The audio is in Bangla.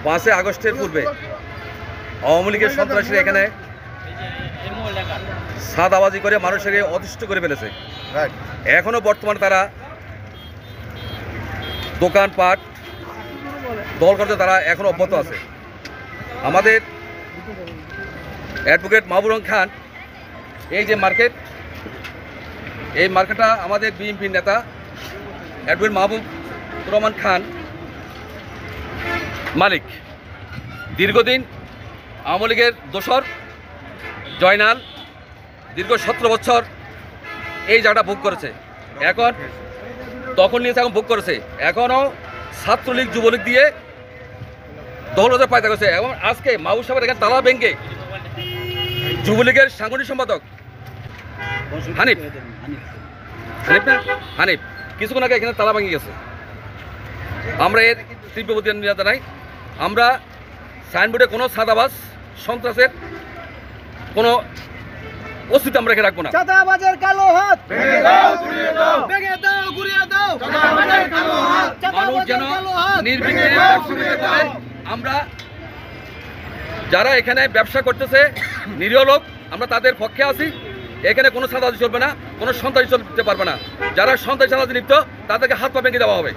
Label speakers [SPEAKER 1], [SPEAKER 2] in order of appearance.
[SPEAKER 1] 5 আগস্টের পূর্বে আওয়ামী লীগের সন্ত্রাসীরা এখানে সাদাবাজি করে মানুষকে অতিষ্ঠ করে ফেলেছে। এখনো বর্তমানে তারা দোকানপাট দল করতে তারা এখনো অব্যাহত আছে। আমাদের অ্যাডভোকেট মাহবুব রহমান খান এই যে মার্কেট, এই মার্কেটটা আমাদের বিএনপির নেতা অ্যাডভোকেট মাহবুব রহমান খান মালিক। দীর্ঘদিন আওয়ামী লীগের দোসর জয়নাল দীর্ঘ 17 বছর এই জায়গাটা ভোগ করেছে, এখন দখল নিয়েছে, এখন ভোগ করেছে। এখনও ছাত্রলীগ যুবলীগ দিয়ে দখলতে পায়তা করছে। এবং আজকে মাহবুব সাহেবের এখানে তালা ভেঙে যুবলীগের সাংগঠনিক সম্পাদক হানিফ কিছুক্ষণ আগে এখানে তালা ভেঙে গেছে। আমরা এর তীব্র প্রতিবাদ জানাই। আমরা সাইনবোর্ডে কোনো সাদাবাজ সন্ত্রাসের কোনো অস্তিত্ব আমরা রেখে রাখবো না।
[SPEAKER 2] চাঁদাবাজের কালো হাত ভেঙে দাও, গুড়িয়ে দাও, ভেঙে দাও, গুড়িয়ে দাও। চাঁদাবাজের কালো হাত,
[SPEAKER 1] মানুষ যেন নির্বিঘ্নে ব্যবসা করতে পারে। আমরা যারা এখানে ব্যবসা করতেছে নিরীহ লোক, আমরা তাদের পক্ষে আছি। এখানে কোনো সাদাবাজি চলবে না, কোনো সন্ত্রাসী চলতে পারবে না। যারা সন্ত্রাসী লিপ্ত তাদেরকে হাত পা ভেঙে দেওয়া হবে।